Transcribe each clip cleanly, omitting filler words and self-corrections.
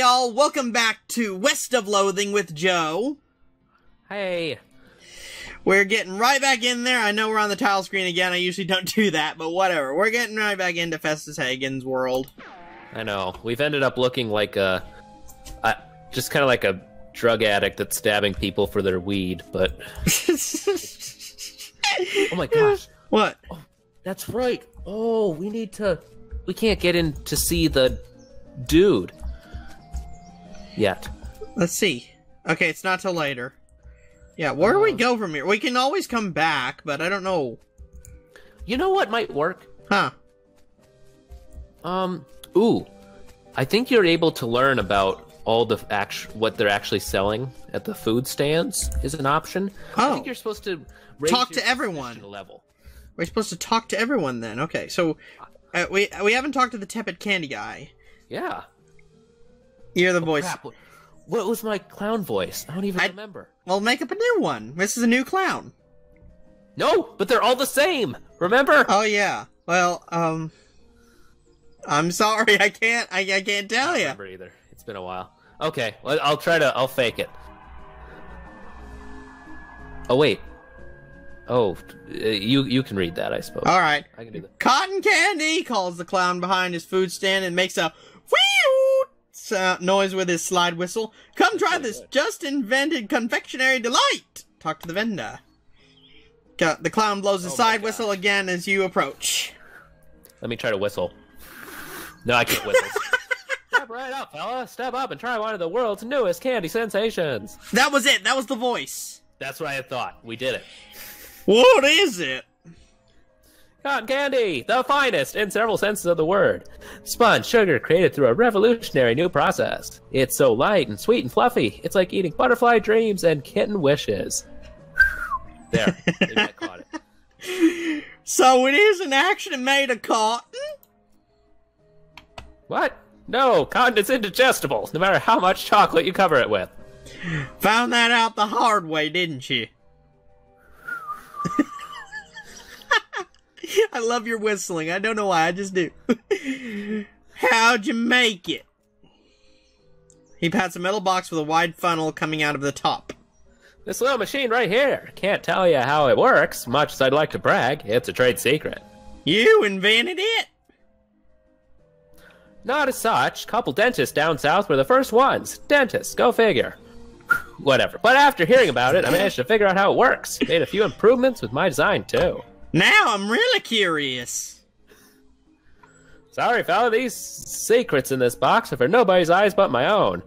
y'all. Welcome back to West of Loathing with Joe. Hey. We're getting right back in there. I know we're on the tile screen again. I usually don't do that, but whatever. We're getting right back into Festus Hagen's world. I know. We've ended up looking like just kind of like a drug addict that's stabbing people for their weed, but... Oh my gosh. What? Oh, that's right. Oh, we can't get in to see the dude yet. Let's see. Okay, it's not till later. Yeah, where do we go from here? We can always come back, but I don't know. You know what might work? Huh. Ooh. I think you're able to learn about all the what they're actually selling at the food stands is an option. Oh. I think you're supposed to raise talk your to everyone. Level. We're supposed to talk to everyone then. Okay, so we haven't talked to the tepid candy guy. Yeah. You're the voice. Crap. What was my clown voice? I don't even remember. Well, make up a new one. This is a new clown. No, but they're all the same. Remember? Oh yeah. Well, I'm sorry. I can't tell you. I don't remember either. It's been a while. Okay, well, I'll fake it. Oh wait. Oh, you can read that, I suppose. All right. I can do that. Cotton candy, calls the clown behind his food stand and makes a whee noise with his slide whistle. Come try this just invented confectionery delight. Talk to the vendor. The clown blows his side whistle again as you approach. Let me try to whistle. No, I can't whistle. Step right up, fella. Step up and try one of the world's newest candy sensations. That was it. That was the voice. That's what I thought. We did it. What is it? Cotton candy, the finest in several senses of the word. Spun sugar created through a revolutionary new process. It's so light and sweet and fluffy. It's like eating butterfly dreams and kitten wishes. There, maybe I caught it. So it isn't actually made of cotton? What? No, cotton is indigestible, no matter how much chocolate you cover it with. Found that out the hard way, didn't you? I love your whistling. I don't know why, I just do. How'd you make it? He pats a metal box with a wide funnel coming out of the top. This little machine right here. Can't tell you how it works, much as I'd like to brag. It's a trade secret. You invented it? Not as such. Couple dentists down south were the first ones. Dentists, go figure. Whatever. But after hearing about it, I managed to figure out how it works. Made a few improvements with my design, too. Now I'm really curious. Sorry, fella, these secrets in this box are for nobody's eyes but my own.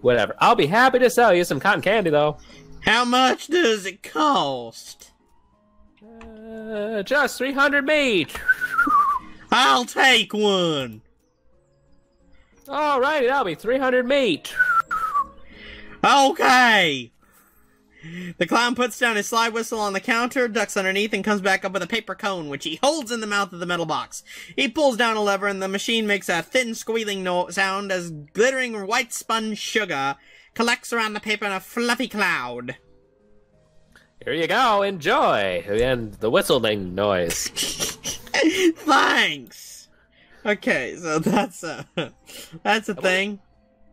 Whatever. I'll be happy to sell you some cotton candy, though. How much does it cost? Just 300 meat. I'll take one. Alrighty, that'll be 300 meat. Okay. The clown puts down his slide whistle on the counter, ducks underneath, and comes back up with a paper cone, which he holds in the mouth of the metal box. He pulls down a lever, and the machine makes a thin, squealing sound as glittering white spun sugar collects around the paper in a fluffy cloud. Here you go, enjoy! And the whistling noise. Thanks! Okay, so that's a thing.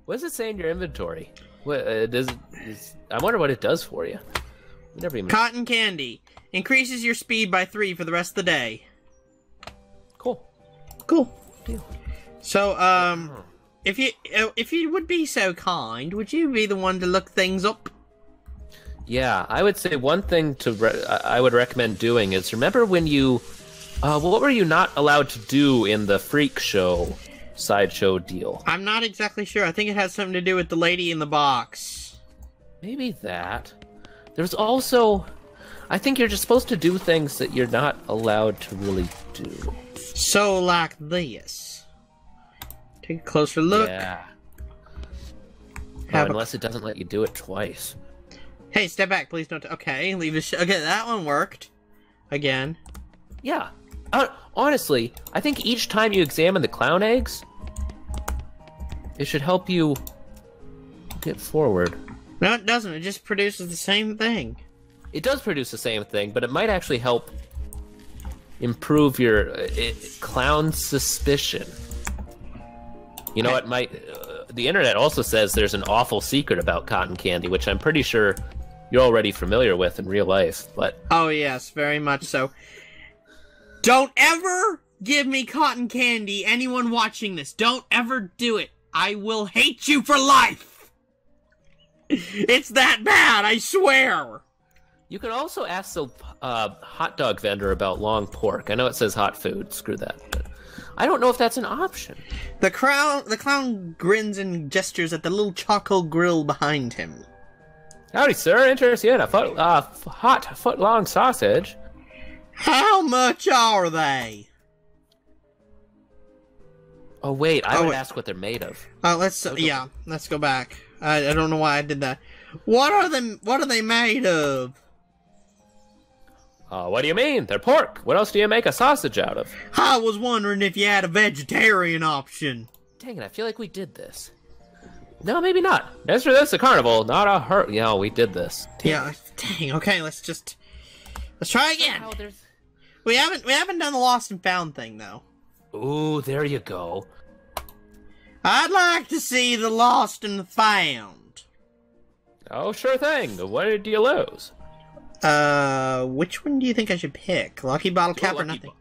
What does it say in your inventory? What, I wonder what it does for you. Never even... Cotton candy. Increases your speed by 3 for the rest of the day. Cool. Cool. Deal. So, if you would be so kind, would you be the one to look things up? Yeah, I would say one thing I would recommend doing is, remember when you... what were you not allowed to do in the freak show sideshow deal? I'm not exactly sure. I think it has something to do with the lady in the box. Maybe that. There's also... I think you're just supposed to do things that you're not allowed to really do. So like this. Take a closer look. Yeah. Unless it doesn't let you do it twice. Hey, step back, please don't... Okay, leave it... Okay, that one worked. Again. Yeah. Honestly, I think each time you examine the clown eggs, it should help you get forward. No, it doesn't. It just produces the same thing. It does produce the same thing, but it might actually help improve your clown suspicion. You know, it might... the internet also says there's an awful secret about cotton candy, which I'm pretty sure you're already familiar with in real life. But oh yes, very much so. Don't ever give me cotton candy, anyone watching this. Don't ever do it. I will hate you for life. It's that bad, I swear. you can also ask the hot dog vendor about long pork. I know it says hot food. Screw that. But I don't know if that's an option. The clown grins and gestures at the little charcoal grill behind him. Howdy, sir. Interested in a hot foot-long sausage? How much are they? Oh wait, I would ask what they're made of. Let's go back. I don't know why I did that. What are they made of? What do you mean? They're pork. What else do you make a sausage out of? I was wondering if you had a vegetarian option. Dang it, I feel like we did this. No, maybe not. As for this, a carnival, not a hurt. You know, we did this. Yeah, dang. Okay, let's try again. We haven't done the lost and found thing though. Ooh, there you go. I'd like to see the lost and the found. Oh, sure thing. What did you lose? Which one do you think I should pick? Lucky bottle cap or nothing?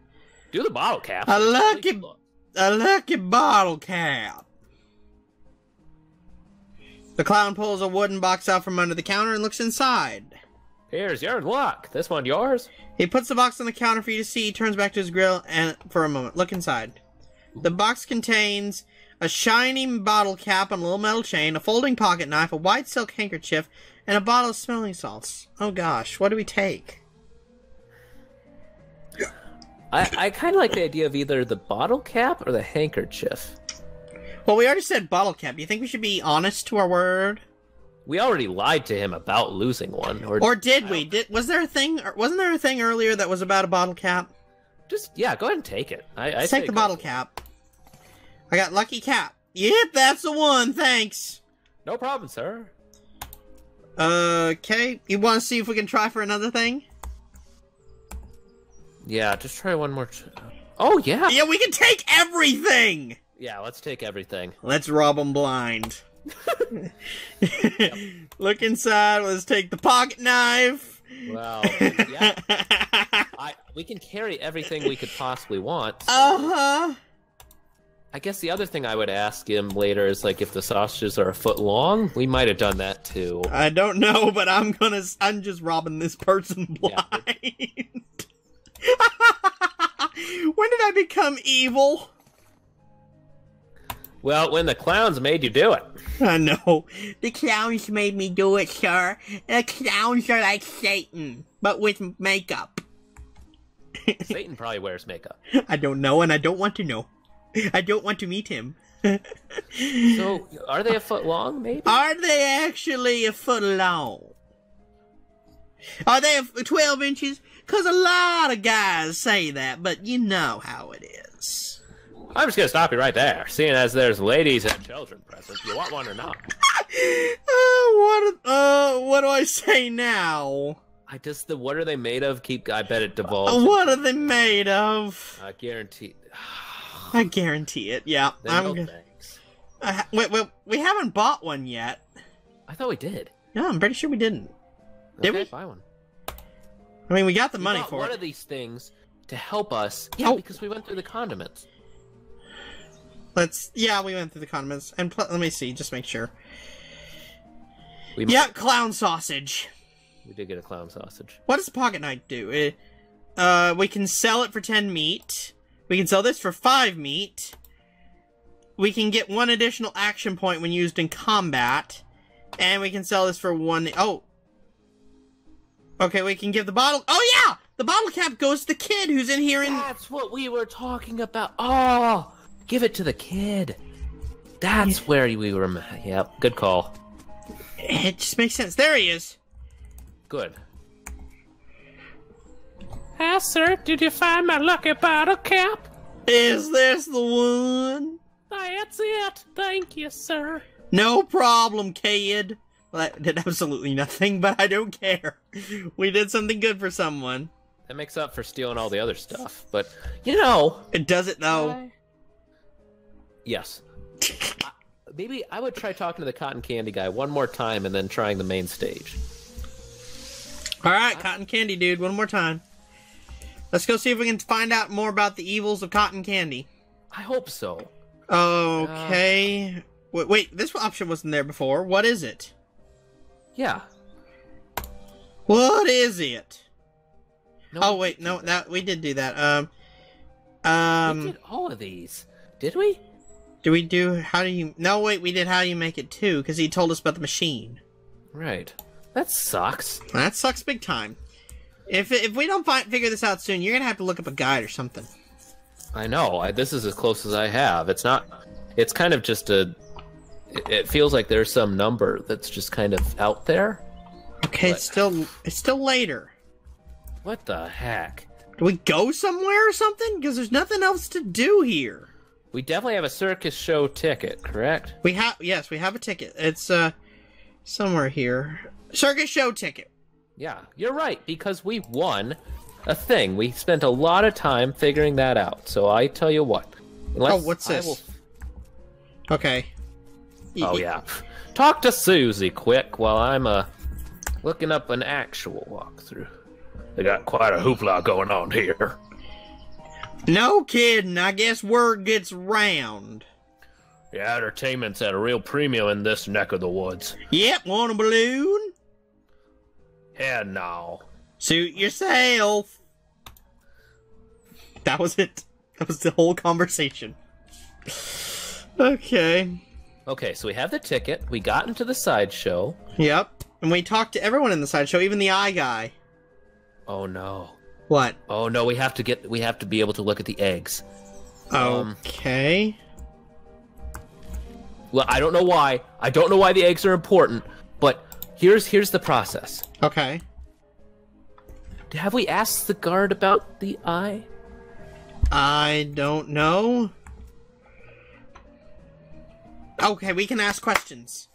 Do the bottle cap. A lucky bottle cap. The clown pulls a wooden box out from under the counter and looks inside. Here's your luck. This one yours? He puts the box on the counter for you to see, turns back to his grill, and for a moment, look inside. The box contains a shiny bottle cap on a little metal chain, a folding pocket knife, a white silk handkerchief, and a bottle of smelling salts. Oh gosh, what do we take? I kind of like the idea of either the bottle cap or the handkerchief. Well, we already said bottle cap. You think we should be honest to our word? We already lied to him about losing one. Or did we? Was there a thing? Wasn't there a thing earlier that was about a bottle cap? Yeah, go ahead and take it. Let's take the bottle cap. I got lucky cap. Yep, that's the one. Thanks. No problem, sir. Okay. You want to see if we can try for another thing? Yeah, just try one more. Oh, yeah. Yeah, we can take everything. Yeah, let's take everything. Let's rob them blind. Yep. Look inside. Let's take the pocket knife. Well, yeah. We can carry everything we could possibly want. So uh-huh. I guess the other thing I would ask him later is, like, if the sausages are a foot long. We might have done that, too. I don't know, but I'm just robbing this person blind. Yeah. When did I become evil? Well, when the clowns made you do it. I know. The clowns made me do it, sir. The clowns are like Satan, but with makeup. Satan probably wears makeup. I don't know, and I don't want to know. I don't want to meet him. So, are they a foot long, maybe? Are they actually a foot long? Are they 12 inches? Because a lot of guys say that, but you know how it is. I'm just going to stop you right there, seeing as there's ladies and children present. You want one or not? What do I say now? What are they made of? I bet it devolves. What are they made of? I guarantee. I guarantee it, yeah. Thanks. Wait, we haven't bought one yet. I thought we did. No, I'm pretty sure we didn't. Did we? Buy one. I mean, we got the money for it. One of these things to help us. Yeah, because we went through the condiments. We went through the condiments. And let me see, just make sure. Clown sausage. We did get a clown sausage. What does the pocket knife do? We can sell it for 10 meat. We can sell this for 5 meat. We can get 1 additional action point when used in combat. And we can sell this for 1... Oh! Okay, we can give the bottle... Oh, yeah! The bottle cap goes to the kid who's in here and... That's what we were talking about. Oh! Give it to the kid. That's where we were... Yep, good call. It just makes sense. There he is. Good. Hi, sir. Did you find my lucky bottle cap? Is this the one? That's it. Thank you, sir. No problem, kid. Well, that did absolutely nothing, but I don't care. We did something good for someone. That makes up for stealing all the other stuff, but, you know... It does it, though. Yes. Maybe I would try talking to the cotton candy guy one more time and then trying the main stage. Alright, cotton candy dude, one more time. Let's go see if we can find out more about the evils of cotton candy. I hope so. Okay. Wait, this option wasn't there before. What is it? Yeah. What is it? No, Oh, wait, no, that we did do that. We did all of these. Did we? Do we do, how do you, no, wait, we did how do you make it too, because he told us about the machine. Right. That sucks. That sucks big time. If we don't figure this out soon, you're gonna have to look up a guide or something. I know. This is as close as I have. It's not... It's kind of just a... It feels like there's some number that's just kind of out there. Okay, But- it's still later. What the heck? Do we go somewhere or something? Because there's nothing else to do here. We definitely have a circus show ticket, correct? Yes, we have a ticket. It's, somewhere here. Circus show ticket. Yeah, you're right, because we won a thing. We spent a lot of time figuring that out. So I tell you what. What's this? Okay. Oh, yeah. Talk to Susie quick while I'm, looking up an actual walkthrough. They got quite a hoopla going on here. No kidding. I guess word gets round. Yeah, entertainment's at a real premium in this neck of the woods. Yep, want a balloon? Yeah, no. Suit yourself. That was it. That was the whole conversation. Okay. Okay, so we have the ticket. We got into the sideshow. Yep. And we talked to everyone in the sideshow, even the eye guy. Oh no. What? Oh no, we have to be able to look at the eggs. Okay. Well, I don't know why. I don't know why the eggs are important, but here's the process. Okay. Have we asked the guard about the eye? I don't know. Okay, we can ask questions.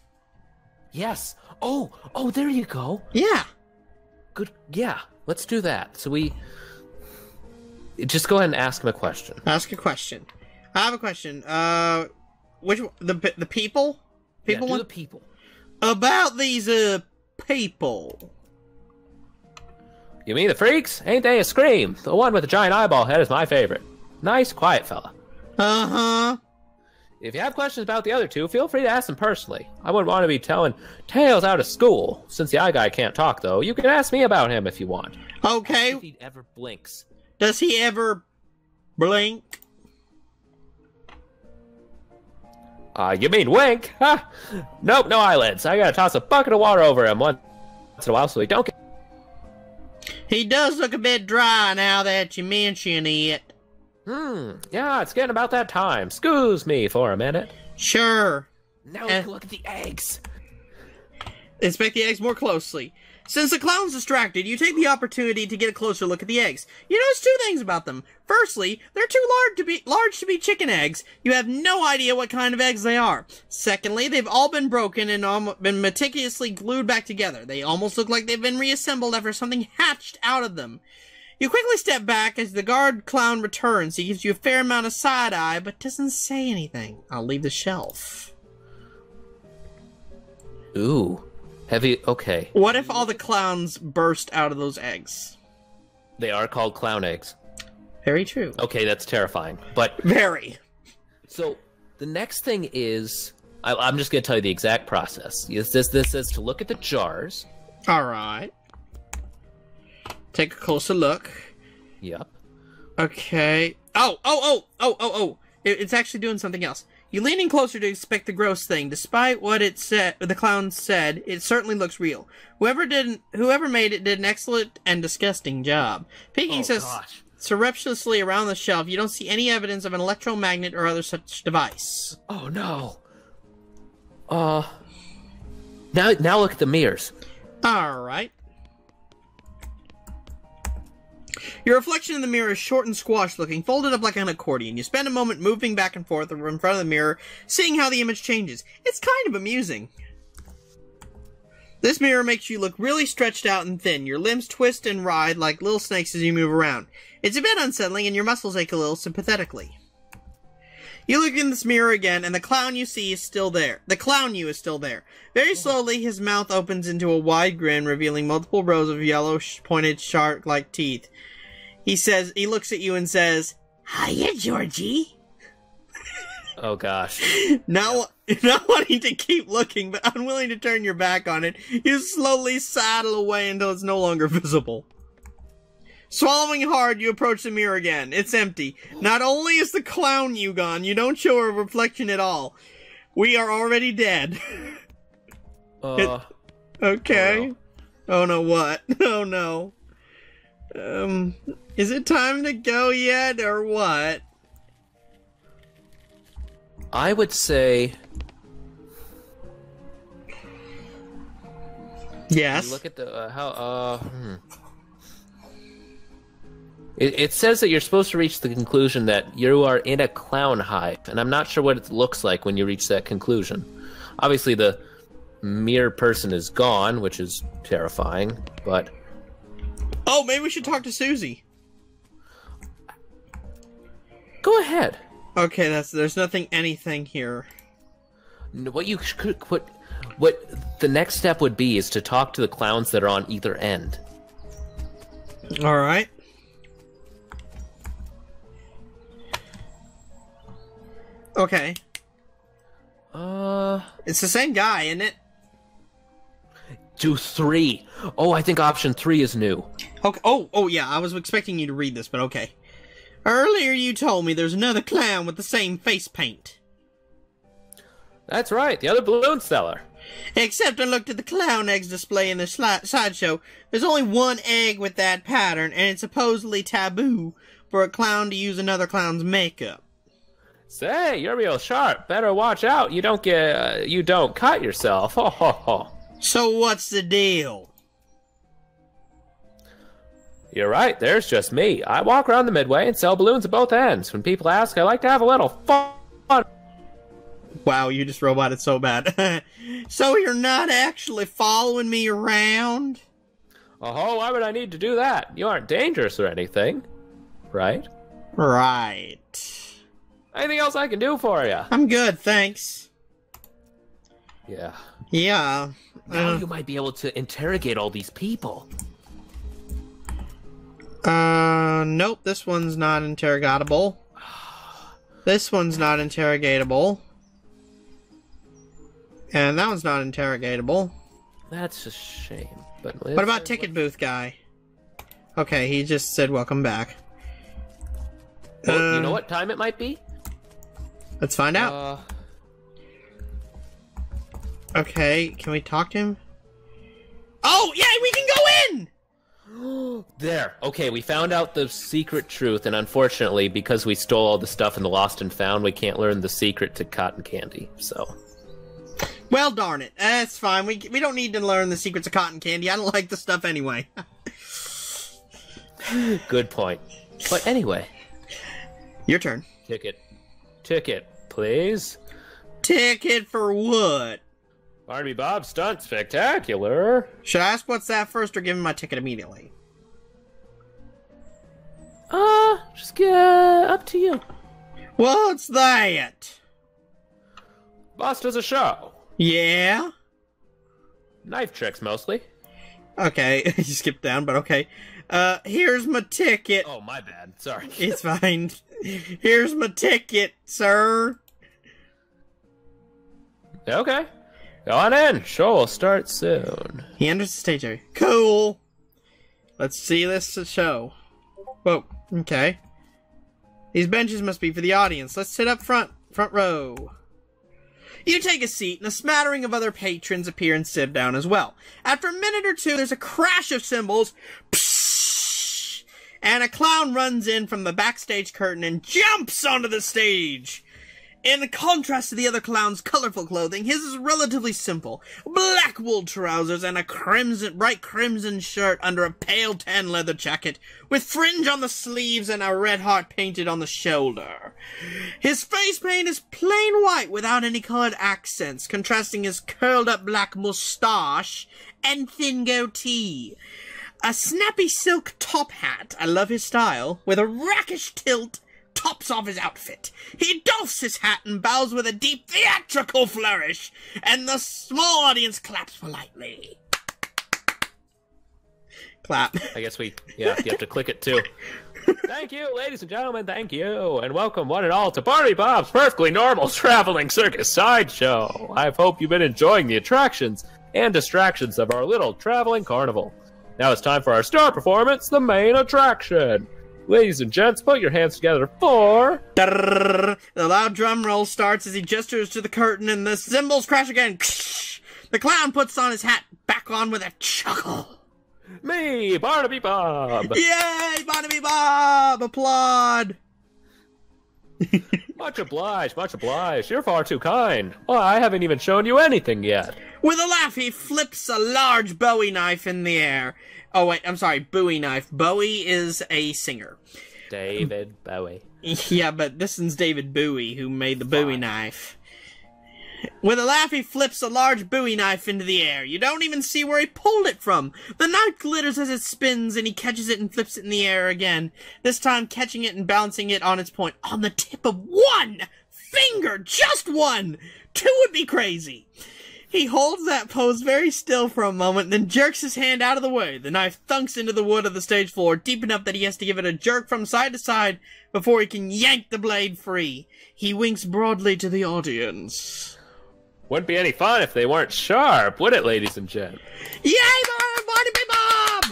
Yes. Oh, there you go. Yeah. Good. Yeah, let's do that. So we just go ahead and ask him a question. Ask a question. I have a question. Which the people? Yeah, do one? the people. About these people. You mean the freaks? Ain't they a scream? The one with the giant eyeball head is my favorite. Nice, quiet fella. Uh-huh. If you have questions about the other two, feel free to ask them personally. I wouldn't want to be telling tales out of school. Since the eye guy can't talk, though, you can ask me about him if you want. Okay. If he ever blinks. Does he ever blink? You mean wink? Huh? Nope, no eyelids. I gotta toss a bucket of water over him once in a while so he don't get... He does look a bit dry now that you mention it. Yeah, it's getting about that time. Excuse me for a minute. Sure. Now we can look at the eggs. Inspect the eggs more closely. Since the clown's distracted, you take the opportunity to get a closer look at the eggs. You notice two things about them. Firstly, they're too large to be chicken eggs. You have no idea what kind of eggs they are. Secondly, they've all been broken and been meticulously glued back together. They almost look like they've been reassembled after something hatched out of them. You quickly step back as the guard clown returns. He gives you a fair amount of side-eye, but doesn't say anything. I'll leave the shelf. Ooh. Heavy, okay. What if all the clowns burst out of those eggs? They are called clown eggs. Very true. Okay, that's terrifying. But, Very. so, the next thing is... I'm just going to tell you the exact process. This says to look at the jars. Alright. Take a closer look. Yep. Okay. Oh! It's actually doing something else. You lean in closer to inspect the gross thing. Despite what the clown said, it certainly looks real. Whoever made it did an excellent and disgusting job. Peeking surreptitiously around the shelf, you don't see any evidence of an electromagnet or other such device. Oh no. Now look at the mirrors. Alright. Your reflection in the mirror is short and squashed looking, folded up like an accordion. You spend a moment moving back and forth in front of the mirror, seeing how the image changes. It's kind of amusing. This mirror makes you look really stretched out and thin. Your limbs twist and writhe like little snakes as you move around. It's a bit unsettling and your muscles ache a little sympathetically. You look in this mirror again, and the clown you see is still there. The clown you is still there. Very slowly, his mouth opens into a wide grin, revealing multiple rows of yellow, pointed, shark-like teeth. He looks at you and says, "Hiya, Georgie." Oh, gosh. Not wanting to keep looking, but unwilling to turn your back on it, you slowly saddle away until it's no longer visible. Swallowing hard, you approach the mirror again. It's empty. Not only is the clown you gone, you don't show a reflection at all. We are already dead. Okay. Oh no, what? Oh no. Is it time to go yet, or what? I would say... Yes. Look at the, It says that you're supposed to reach the conclusion that you are in a clown hive, and I'm not sure what it looks like when you reach that conclusion. Obviously, the mere person is gone, which is terrifying, but... Oh, maybe we should talk to Susie. Go ahead. Okay, there's anything here. What the next step would be is to talk to the clowns that are on either end. Alright. Okay. It's the same guy, isn't it? Do 3. Oh, I think option 3 is new. Okay. Oh, yeah, I was expecting you to read this, but okay. Earlier you told me there's another clown with the same face paint. That's right, the other balloon seller. Except I looked at the clown eggs display in the sideshow. There's only one egg with that pattern, and it's supposedly taboo for a clown to use another clown's makeup. Say, you're real sharp. Better watch out. You don't cut yourself. Ho ho ho. So what's the deal? You're right. There's just me. I walk around the midway and sell balloons at both ends. When people ask, I like to have a little fun. Wow, you just roboted so bad. So you're not actually following me around? Oh, why would I need to do that? You aren't dangerous or anything, right? Right. Anything else I can do for you? I'm good, thanks. Yeah. Yeah. Now you might be able to interrogate all these people. Nope, this one's not interrogatable. This one's not interrogatable. And that one's not interrogatable. That's a shame. But what about ticket booth guy? Okay, he just said welcome back. Well, you know what time it might be? Let's find out. Okay, can we talk to him? Oh, yeah, we can go in! There. Okay, we found out the secret truth, and unfortunately, because we stole all the stuff in the Lost and Found, we can't learn the secret to cotton candy, so... Well, darn it. That's fine. We don't need to learn the secrets of cotton candy. I don't like the stuff anyway. Good point. But anyway. Your turn. Ticket. Ticket, please. Ticket for what? Barnaby Bob Stunt Spectacular. Should I ask what's that first or give him my ticket immediately? Just get up to you. What's that? Boss does a show. Yeah? Knife tricks, mostly. Okay, you skipped down, but okay. Here's my ticket. Oh, my bad. Sorry. It's fine. Here's my ticket, sir. Okay. Go on in. Show will start soon. He enters the stage area. Cool. Let's see this show. Whoa. Okay. These benches must be for the audience. Let's sit up front. Front row. You take a seat, and a smattering of other patrons appear and sit down as well. After a minute or two, there's a crash of cymbals, psh, and a clown runs in from the backstage curtain and jumps onto the stage. In contrast to the other clown's colorful clothing, his is relatively simple. Black wool trousers and a bright crimson shirt under a pale tan leather jacket, with fringe on the sleeves and a red heart painted on the shoulder. His face paint is plain white without any colored accents, contrasting his curled up black mustache and thin goatee. A snappy silk top hat, I love his style, with a rakish tilt, tops off his outfit. He doffs his hat and bows with a deep theatrical flourish, and the small audience claps politely. Clap. I guess you have to click it too. Thank you, ladies and gentlemen, thank you, and welcome one and all to Barnaby Bob's Perfectly Normal Traveling Circus Sideshow. I hope you've been enjoying the attractions and distractions of our little traveling carnival. Now it's time for our star performance, the main attraction. Ladies and gents, put your hands together for... The loud drum roll starts as he gestures to the curtain and the cymbals crash again. The clown puts on his hat back on with a chuckle. Me, Barnaby Bob! Yay, Barnaby Bob! Applaud! Much obliged, much obliged. You're far too kind. Well, I haven't even shown you anything yet. With a laugh, he flips a large Bowie knife in the air. Oh, wait, I'm sorry, Bowie knife. Bowie is a singer. David Bowie. Yeah, but this one's David Bowie, who made the Bowie knife. With a laugh, he flips a large Bowie knife into the air. You don't even see where he pulled it from. The knife glitters as it spins, and he catches it and flips it in the air again. This time, catching it and balancing it on its point. On the tip of one finger! Just one! Two would be crazy. He holds that pose very still for a moment, then jerks his hand out of the way. The knife thunks into the wood of the stage floor, deep enough that he has to give it a jerk from side to side before he can yank the blade free. He winks broadly to the audience. Wouldn't be any fun if they weren't sharp, would it, ladies and gents? Yay, Barnaby Bob!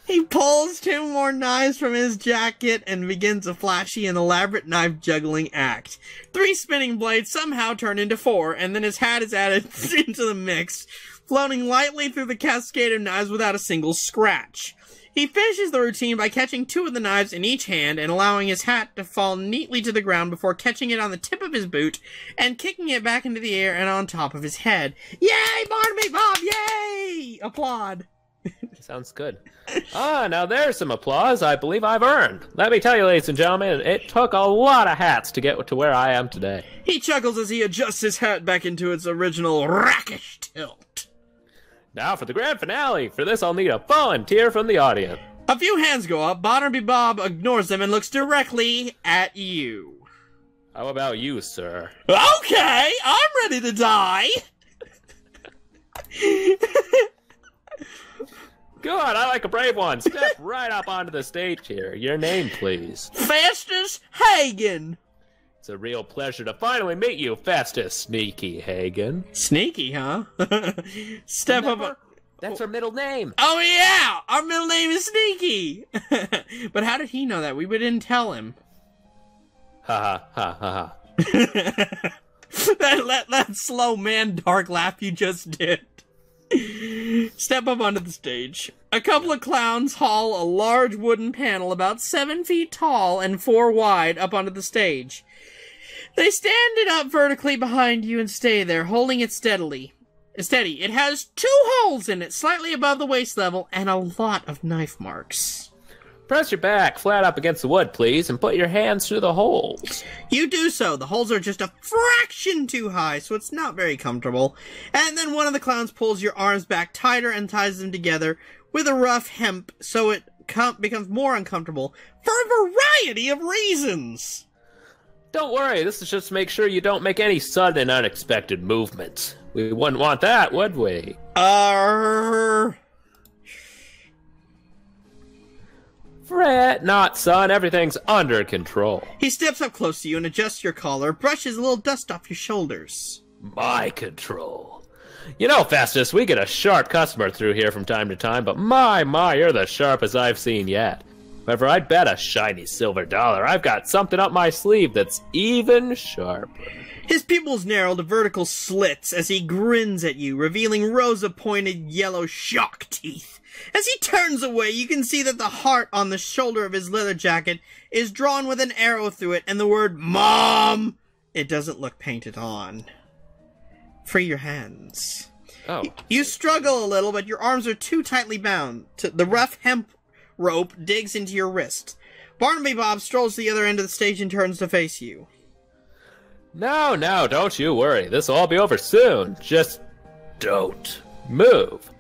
He pulls two more knives from his jacket and begins a flashy and elaborate knife juggling act. 3 spinning blades somehow turn into 4, and then his hat is added into the mix, floating lightly through the cascade of knives without a single scratch. He finishes the routine by catching 2 of the knives in each hand and allowing his hat to fall neatly to the ground before catching it on the tip of his boot and kicking it back into the air and on top of his head. Yay, Barnaby Bob! Yay! Applaud. Sounds good. Now there's some applause I believe I've earned. Let me tell you, ladies and gentlemen, it took a lot of hats to get to where I am today. He chuckles as he adjusts his hat back into its original rakish tilt. Now for the grand finale. For this, I'll need a volunteer from the audience. A few hands go up. Barnaby Bob ignores them and looks directly at you. How about you, sir? Okay, I'm ready to die. Good, I like a brave one. Step right up onto the stage here. Your name, please. Festus Hagen. It's a real pleasure to finally meet you, Festus Sneaky Hagen. Sneaky, huh? Step up. That's our middle name. Oh, yeah! Our middle name is Sneaky! But how did he know that? We didn't tell him. Ha ha ha ha. that slow man dark laugh you just did. Step up onto the stage. A couple of clowns haul a large wooden panel about 7 feet tall and 4 wide up onto the stage. They stand it up vertically behind you and stay there, holding it steady. It has 2 holes in it, slightly above the waist level, and a lot of knife marks. Press your back flat up against the wood, please, and put your hands through the holes. You do so. The holes are just a fraction too high, so it's not very comfortable. And then one of the clowns pulls your arms back tighter and ties them together with a rough hemp, so it becomes more uncomfortable for a variety of reasons. Don't worry, this is just to make sure you don't make any sudden and unexpected movements. We wouldn't want that, would we? Fret not, son. Everything's under control. He steps up close to you and adjusts your collar, brushes a little dust off your shoulders. My control. You know, Festus, we get a sharp customer through here from time to time, but my, you're the sharpest I've seen yet. However, I'd bet a shiny silver dollar I've got something up my sleeve that's even sharper. His pupils narrow to vertical slits as he grins at you, revealing rows of pointed yellow shark teeth. As he turns away, you can see that the heart on the shoulder of his leather jacket is drawn with an arrow through it and the word Mom. It doesn't look painted on. Free your hands. Oh. You struggle a little, but your arms are too tightly bound. The rough hemp rope digs into your wrist. Barnaby Bob strolls to the other end of the stage and turns to face you. No, don't you worry. This'll all be over soon. Just don't move.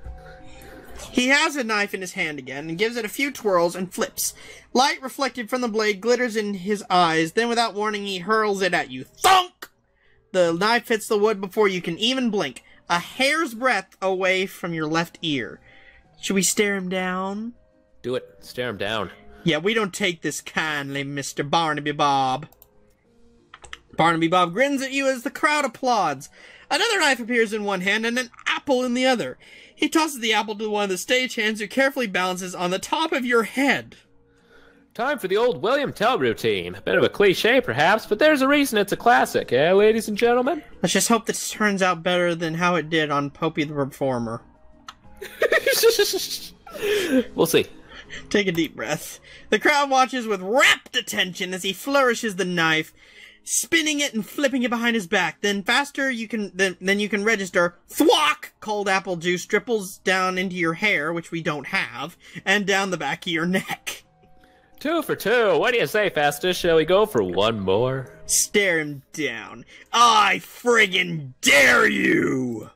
He has a knife in his hand again and gives it a few twirls and flips. Light reflected from the blade glitters in his eyes, then without warning he hurls it at you. Thunk! The knife hits the wood before you can even blink, a hair's breadth away from your left ear. Should we stare him down? Do it. Stare him down. Yeah, we don't take this kindly, Mr. Barnaby Bob. Barnaby Bob grins at you as the crowd applauds. Another knife appears in one hand and an apple in the other. He tosses the apple to one of the stagehands who carefully balances on the top of your head. Time for the old William Tell routine. A bit of a cliche, perhaps, but there's a reason it's a classic, eh, ladies and gentlemen? Let's just hope this turns out better than how it did on Popey the Performer. We'll see. Take a deep breath. The crowd watches with rapt attention as he flourishes the knife, spinning it and flipping it behind his back. Then faster than you can register, thwack! Cold apple juice dripples down into your hair, which we don't have, and down the back of your neck. 2 for 2. What do you say, Festus? Shall we go for one more? Stare him down. I friggin' dare you!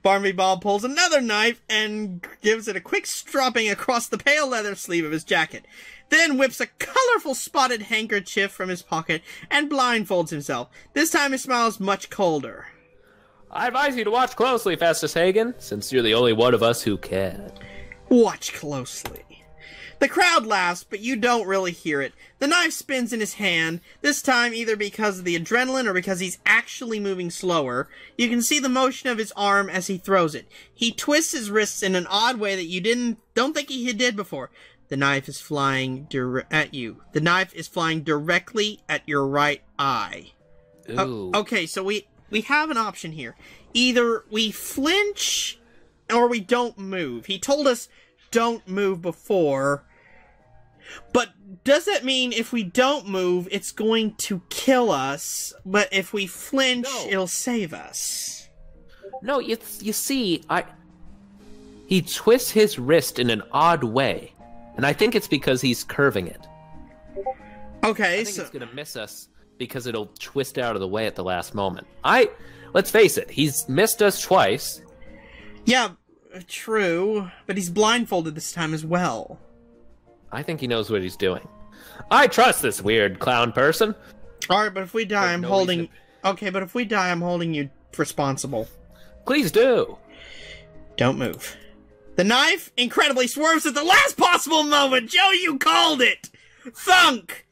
Barnaby Bob pulls another knife and gives it a quick stropping across the pale leather sleeve of his jacket. Then whips a colorful spotted handkerchief from his pocket and blindfolds himself. This time his smile is much colder. I advise you to watch closely, Festus Hagen, since you're the only one of us who can. Watch closely. The crowd laughs, but you don't really hear it. The knife spins in his hand, this time either because of the adrenaline or because he's actually moving slower. You can see the motion of his arm as he throws it. He twists his wrists in an odd way that you don't think he did before. The knife is flying at you. The knife is flying directly at your right eye. Ooh. Okay, so we have an option here. Either we flinch or we don't move. He told us don't move before. But does that mean if we don't move, it's going to kill us, but if we flinch, it'll save us? No, you see, he twists his wrist in an odd way, and I think it's because he's curving it. Okay, I think it's gonna miss us because it'll twist out of the way at the last moment. Let's face it, he's missed us twice. Yeah, true, but he's blindfolded this time as well. I think he knows what he's doing. I trust this weird clown person. Alright, but if we die, I'm holding... Okay, but if we die, I'm holding you responsible. Please do. Don't move. The knife incredibly swerves at the last possible moment! Joe, you called it! Thunk!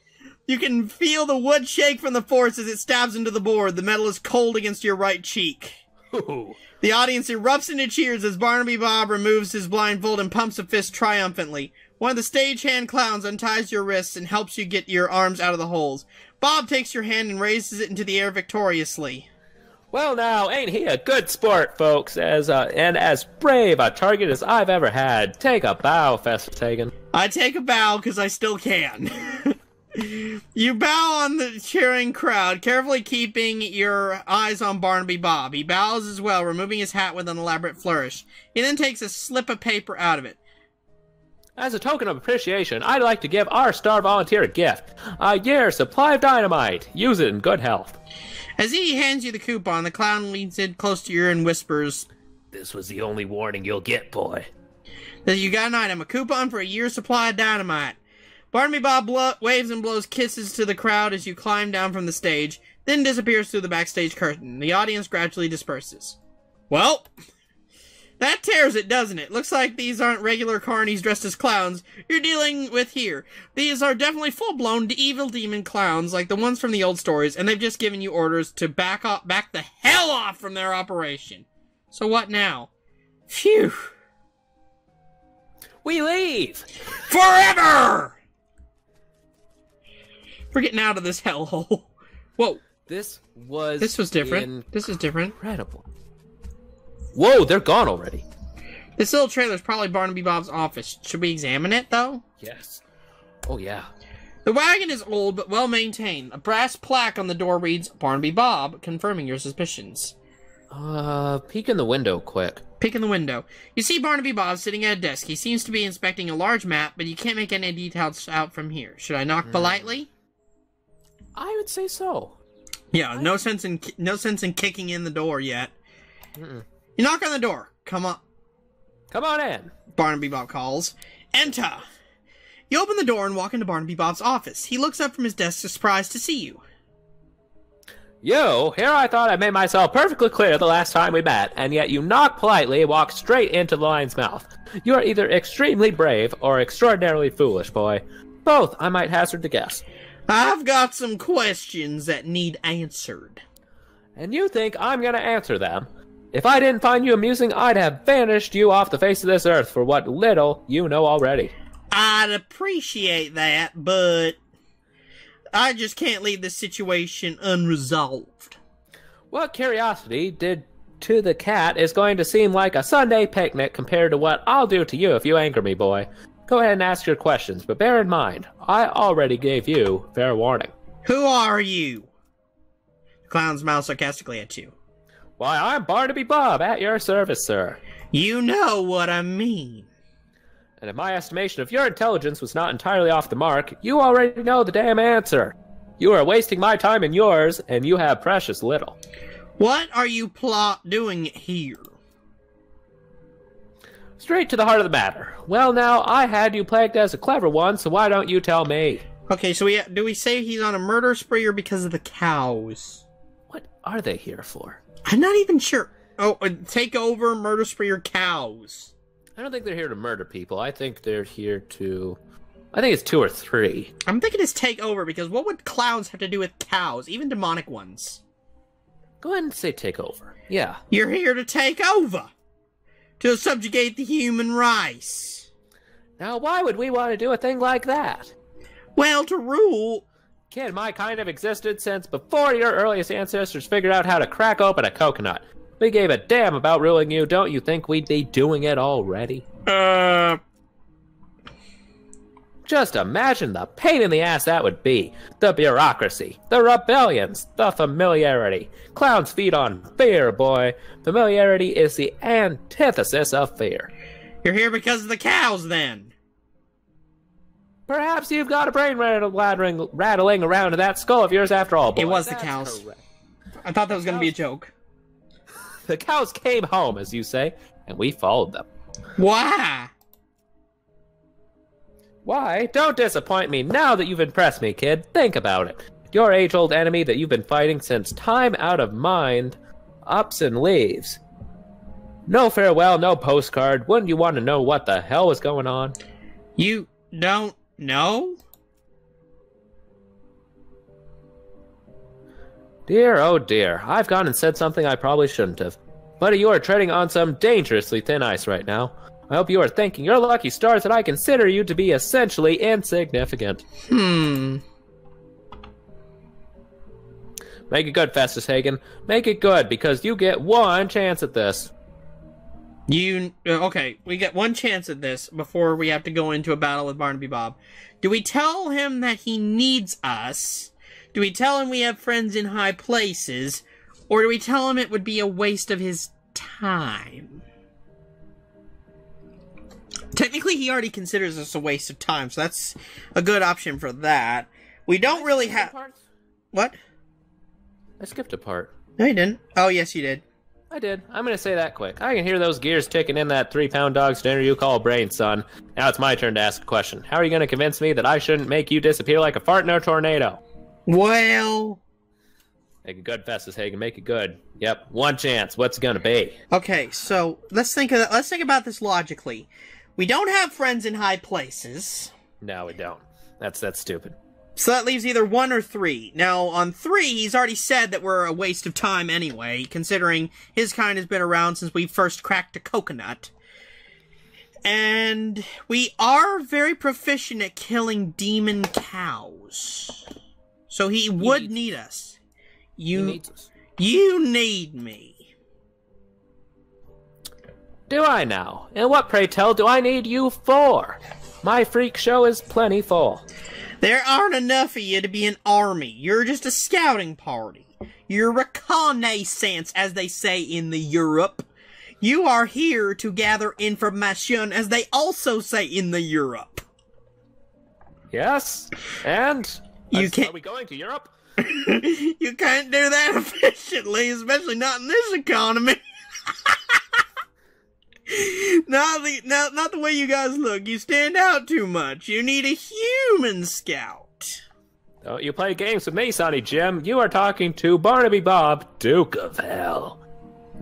You can feel the wood shake from the force as it stabs into the board. The metal is cold against your right cheek. Ooh. The audience erupts into cheers as Barnaby Bob removes his blindfold and pumps a fist triumphantly. One of the stagehand clowns unties your wrists and helps you get your arms out of the holes. Bob takes your hand and raises it into the air victoriously. Well now, ain't he a good sport, folks? And as brave a target as I've ever had. Take a bow, Festus Hagen. I take a bow because I still can. You bow on the cheering crowd, carefully keeping your eyes on Barnaby Bob. He bows as well, removing his hat with an elaborate flourish. He then takes a slip of paper out of it. As a token of appreciation, I'd like to give our star volunteer a gift. A year's supply of dynamite. Use it in good health. As he hands you the coupon, the clown leans in close to your ear and whispers, This was the only warning you'll get, boy. that you got an item, a coupon for a year's supply of dynamite. Barnaby Bob waves and blows kisses to the crowd as you climb down from the stage, then disappears through the backstage curtain. The audience gradually disperses. Well, that tears it, doesn't it? Looks like these aren't regular carnies dressed as clowns you're dealing with here. These are definitely full-blown evil demon clowns like the ones from the old stories, and they've just given you orders to back the hell off from their operation. So what now? Phew. We leave! Forever! We're getting out of this hellhole. Whoa. This was different. This is different. Incredible. Whoa, they're gone already. This little trailer is probably Barnaby Bob's office. Should we examine it, though? Yes. Oh, yeah. The wagon is old but well maintained. A brass plaque on the door reads, Barnaby Bob, confirming your suspicions. Peek in the window quick. Peek in the window. You see Barnaby Bob sitting at a desk. He seems to be inspecting a large map, but you can't make any details out from here. Should I knock politely? I would say so. Yeah, no sense in kicking in the door yet. Mm-mm. You knock on the door. Come on. Come on in. Barnaby Bob calls. Enter. You open the door and walk into Barnaby Bob's office. He looks up from his desk, surprised to see you. You, here I thought I made myself perfectly clear the last time we met, and yet you knock politely and walk straight into the lion's mouth. You are either extremely brave or extraordinarily foolish, boy. Both, I might hazard to guess. I've got some questions that need answered. And you think I'm gonna answer them? If I didn't find you amusing, I'd have vanished you off the face of this earth for what little you know already. I'd appreciate that, but I just can't leave this situation unresolved. What curiosity did to the cat is going to seem like a Sunday picnic compared to what I'll do to you if you anger me, boy. Go ahead and ask your questions, but bear in mind, I already gave you fair warning. Who are you? The clown smiles sarcastically at you. Why, I'm Barnaby Bob, at your service, sir. You know what I mean. And in my estimation, if your intelligence was not entirely off the mark, you already know the damn answer. You are wasting my time and yours, and you have precious little. What are you doing here? Straight to the heart of the matter. Well, now, I had you plagued as a clever one, so why don't you tell me? Okay, so do we say he's on a murder spree or because of the cows? What are they here for? I'm not even sure. Oh, take over, murder spree, or cows? I don't think they're here to murder people. I think they're here to... I think it's 2 or 3. I'm thinking it's take over, because what would clowns have to do with cows, even demonic ones? Go ahead and say take over. Yeah. You're here to take over. To subjugate the human race. Now, why would we want to do a thing like that? Well, to rule... Kid, my kind have existed since before your earliest ancestors figured out how to crack open a coconut. We gave a damn about ruling you. Don't you think we'd be doing it already? Just imagine the pain in the ass that would be. The bureaucracy, the rebellions, the familiarity. Clowns feed on fear, boy. Familiarity is the antithesis of fear. You're here because of the cows, then. Perhaps you've got a brain rattling around in that skull of yours after all, boy. It was the cows. Correct. I thought that was going to be a joke. The cows came home, as you say, and we followed them. Why? Why? Don't disappoint me now that you've impressed me, kid. Think about it. Your age-old enemy that you've been fighting since time out of mind ups and leaves. No farewell, no postcard. Wouldn't you want to know what the hell was going on? You don't know? Dear, oh dear. I've gone and said something I probably shouldn't have. Buddy, you are treading on some dangerously thin ice right now. I hope you are thanking your lucky stars that I consider you to be essentially insignificant. Make it good, Festus Hagen. Make it good, because you get one chance at this. Okay, we get one chance at this before we have to go into a battle with Barnaby Bob. Do we tell him that he needs us? Do we tell him we have friends in high places? Or do we tell him it would be a waste of his time? Technically, he already considers us a waste of time, so that's a good option for that. We don't really have... What? I skipped a part. No, you didn't. Oh, yes, you did. I did. I'm gonna say that quick. I can hear those gears ticking in that 3-pound dog standard you call a brain, son. Now it's my turn to ask a question. How are you gonna convince me that I shouldn't make you disappear like a fart in a tornado? Well... Make it good, Festus Hagen. Make it good. Yep, one chance. What's it gonna be? Okay, so let's think about this logically. We don't have friends in high places. No, we don't. That's stupid. So that leaves either 1 or 3. Now, on 3, he's already said that we're a waste of time anyway, considering his kind has been around since we first cracked a coconut. And we are very proficient at killing demon cows. So he would need us. He needs us. You need me. Do I now? And what, pray tell, do I need you for? My freak show is plenty full. There aren't enough of you to be an army. You're just a scouting party. You're reconnaissance, as they say in the Europe. You are here to gather information, as they also say in the Europe. Yes, and are we going to Europe? You can't do that efficiently, especially not in this economy. Not the way you guys look. You stand out too much. You need a human scout. Don't you play games with me, Sonny Jim. You are talking to Barnaby Bob, Duke of Hell.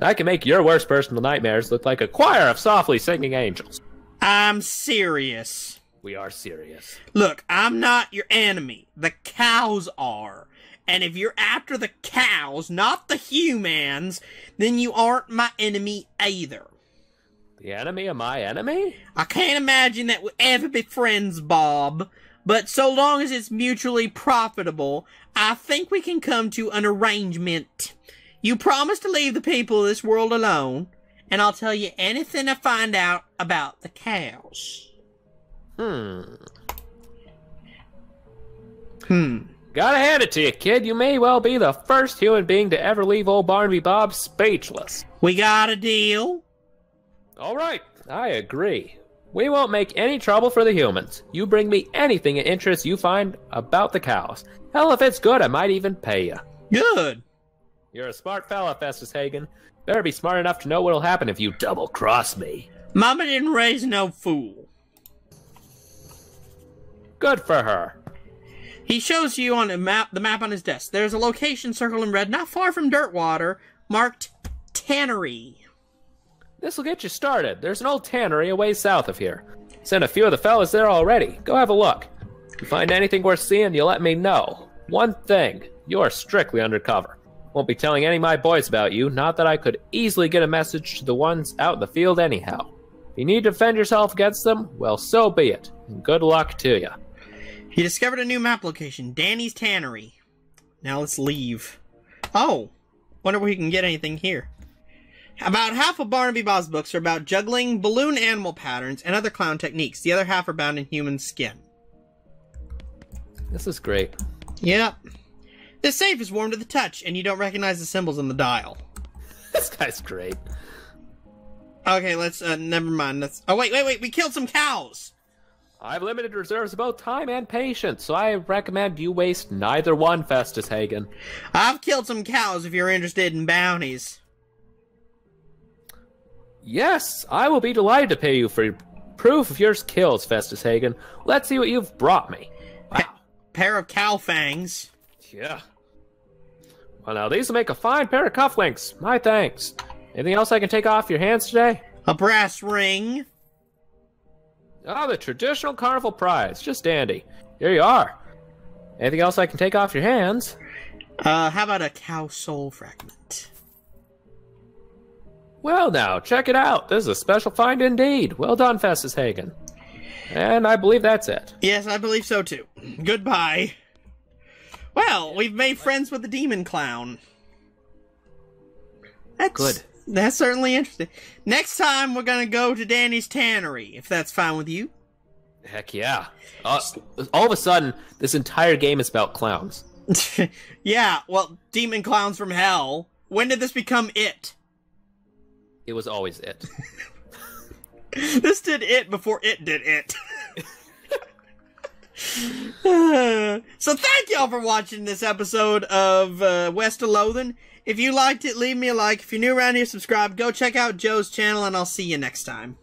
I can make your worst personal nightmares look like a choir of softly singing angels. I'm serious. We are serious. Look, I'm not your enemy. The cows are. And if you're after the cows, not the humans, then you aren't my enemy either. The enemy of my enemy? I can't imagine that we'll ever be friends, Bob. But so long as it's mutually profitable, I think we can come to an arrangement. You promise to leave the people of this world alone, and I'll tell you anything I find out about the cows. Gotta hand it to you, kid. You may well be the first human being to ever leave old Barnaby Bob speechless. We got a deal? All right, I agree. We won't make any trouble for the humans. You bring me anything of interest you find about the cows. Hell, if it's good, I might even pay you. Good. You're a smart fella, Festus Hagen. Better be smart enough to know what'll happen if you double-cross me. Mama didn't raise no fool. Good for her. He shows you on the map on his desk. There's a location circled in red, not far from Dirtwater, marked Tannery. This'll get you started. There's an old tannery a ways south of here. Sent a few of the fellas there already. Go have a look. If you find anything worth seeing, you let me know. One thing, you're strictly undercover. Won't be telling any of my boys about you, not that I could easily get a message to the ones out in the field anyhow. If you need to defend yourself against them, well, so be it. And good luck to you. He discovered a new map location, Danny's Tannery. Now let's leave. Oh, wonder if we can get anything here. About half of Barnaby Bob's books are about juggling, balloon animal patterns, and other clown techniques. The other half are bound in human skin. This is great. Yep. This safe is warm to the touch, and you don't recognize the symbols on the dial. This guy's great. Okay, let's, never mind. Let's... Oh, wait, we killed some cows! I have limited reserves of both time and patience, so I recommend you waste neither one, Festus Hagen. I've killed some cows if you're interested in bounties. Yes, I will be delighted to pay you for proof of your skills, Festus Hagen. Let's see what you've brought me. Wow. Pair of cow fangs. Yeah. Well, now, these will make a fine pair of cufflinks. My thanks. Anything else I can take off your hands today? A brass ring. Oh, the traditional carnival prize. Just dandy. Here you are. Anything else I can take off your hands? How about a cow soul fragment? Well, now, check it out. This is a special find indeed. Well done, Festus Hagen. And I believe that's it. Yes, I believe so too. Goodbye. Well, we've made friends with the demon clown. That's good. That's certainly interesting. Next time, we're gonna go to Danny's Tannery, if that's fine with you. Heck yeah. All of a sudden, this entire game is about clowns. Yeah, well, demon clowns from hell. When did this become it? It was always it. This did it before it did it. So thank y'all for watching this episode of West of Loathing. If you liked it, leave me a like. If you're new around here, subscribe. Go check out Joe's channel, and I'll see you next time.